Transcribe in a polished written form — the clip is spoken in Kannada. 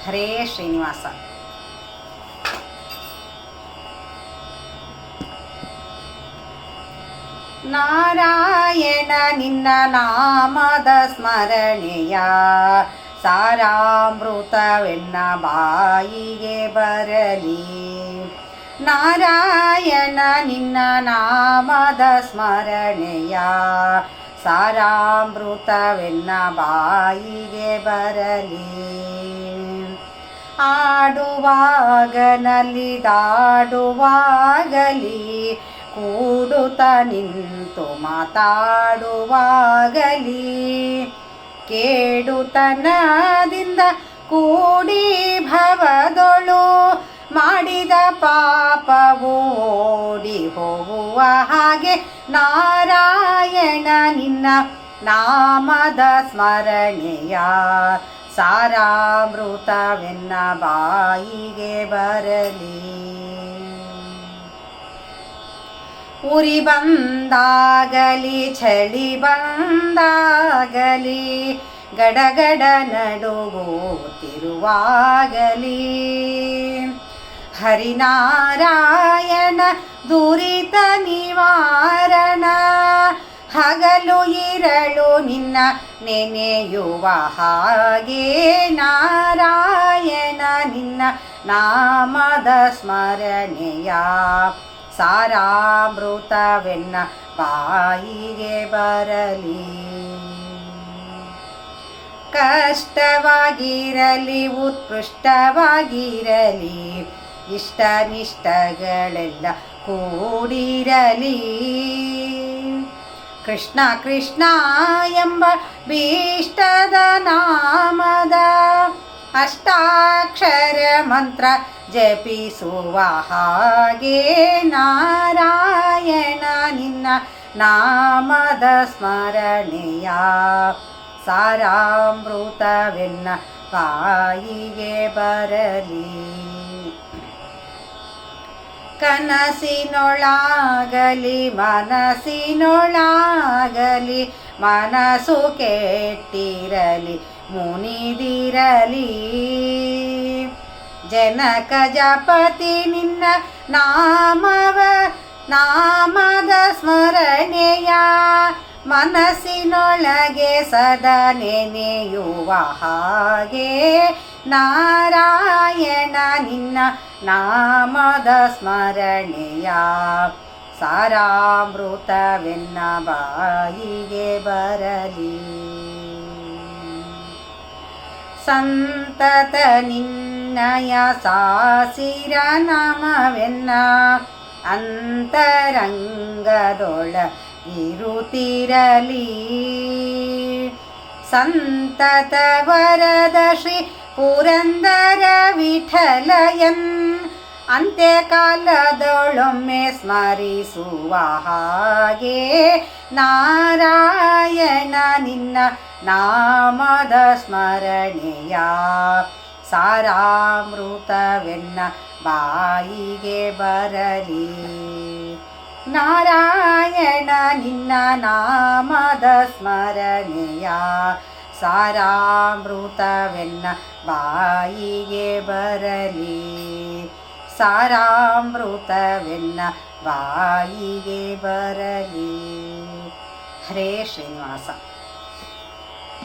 ಹರೇ ಶ್ರೀನಿವಾಸ. ನಾರಾಯಣ ನಿನ್ನ ನಾಮದ ಸ್ಮರಣೆಯ ಸಾರಾಮೃತವೆನ್ನ ಬಾಯಿಗೆ ಬರಲಿ. ನಾರಾಯಣ ನಿನ್ನ ನಾಮದ ಸ್ಮರಣೆಯ ಸಾರಾಮೃತವೆನ್ನ ಬಾಯಿಗೆ ಬರಲಿ. ಆಡುವಾಗ ನಲಿದಾಡುವಾಗಲಿ, ಕೂಡುತ್ತ ನಿಂತು ಮಾತಾಡುವಾಗಲಿ, ಕೇಡುತನದಿಂದ ಕೂಡಿ ಭವದೊಳು ಮಾಡಿದ ಪಾಪವು ಓಡಿ ಹೋಗುವ ಹಾಗೆ ನಾರಾಯಣ ನಿನ್ನ ನಾಮದ ಸ್ಮರಣೆಯ ಸಾರಾಮೃತವೆನ್ನ ಬಾಯಿಗೆ ಬರಲಿ. ಉರಿ ಬಂದಾಗಲಿ ಚಳಿ ಬಂದಾಗಲಿ, ಗಡಗಡ ನಡುಗುತ್ತಿರುವಾಗಲಿ, ಹರಿನಾರಾಯಣ ದುರಿತ ನಿವಾರಣ ಹಗಲು ಇರಳು ನಿನ್ನ ನೆನೆಯುವ ಹಾಗೆ ನಾರಾಯಣ ನಿನ್ನ ನಾಮದ ಸ್ಮರಣೆಯ ಸಾರಾಮೃತವೆನ್ನ ಬಾಯಿಗೆ ಬರಲಿ. ಕಷ್ಟವಾಗಿರಲಿ ಉತ್ಕೃಷ್ಟವಾಗಿರಲಿ, ಇಷ್ಟನಿಷ್ಟಗಳೆಲ್ಲ ಕೂಡಿರಲಿ, ಕೃಷ್ಣ ಕೃಷ್ಣ ಎಂಬ ಭೀಷ್ಟದ ನಾಮದ ಅಷ್ಟಾಕ್ಷರ ಮಂತ್ರ ಜಪಿಸುವ ಹಾಗೆ ನಾರಾಯಣ ನಿನ್ನ ನಾಮದ ಸ್ಮರಣೆಯ ಸಾರಾಮೃತವೆನ್ನ ಬಾಯಿಗೆ ಬರಲಿ. ಕನಸಿನೊಳಾಗಲಿ ಮನಸ್ಸಿನೊಳಾಗಲಿ, ಮನಸ್ಸು ಕೆಟ್ಟಿರಲಿ ಮುನಿದಿರಲಿ, ಜನಕ ಜಪತಿ ನಿನ್ನ ನಾಮದ ಸ್ಮರಣೆಯ ಮನಸ್ಸಿನೊಳಗೆ ಸದಾ ನೆನೆಯುವ ಹಾಗೆ ನಾರಾಯಣ ನಿನ್ನ ನಾಮದ ಸ್ಮರಣೆಯ ಸಾರಾಮೃತವೆನ್ನ ಬಾಯಿಗೆ ಬರಲಿ. ಸಂತತ ನಿನ್ನಯ ಸಾಸಿರ ನಾಮವೆನ್ನ ಅಂತರಂಗದೊಳ ಇರುತ್ತಿರಲಿ, ಸಂತತ ವರದ ಶ್ರೀ ಪುರಂದರ ವಿಠಲಯನ್ ಅಂತ್ಯಕಾಲದೊಳೊಮ್ಮೆ ಸ್ಮರಿಸುವ ಹಾಗೆ ನಾರಾಯಣ ನಿನ್ನ ನಾಮದ ಸ್ಮರಣೆಯ ಸಾರಾಮೃತವೆನ್ನ ಬಾಯಿಗೆ ಬರಲಿ. ನಾರಾಯಣ ನಿನ್ನ ನಾಮದ ಸ್ಮರಣೆಯ ಸಾರಾಮೃತವೆನ್ನ ಬಾಯಿಗೆ ಬರಲಿ, ಸಾರಾಮೃತವೆನ್ನ ಬಾಯಿಗೆ ಬರಲಿ. ಹರೇ ಶ್ರೀನಿವಾಸ.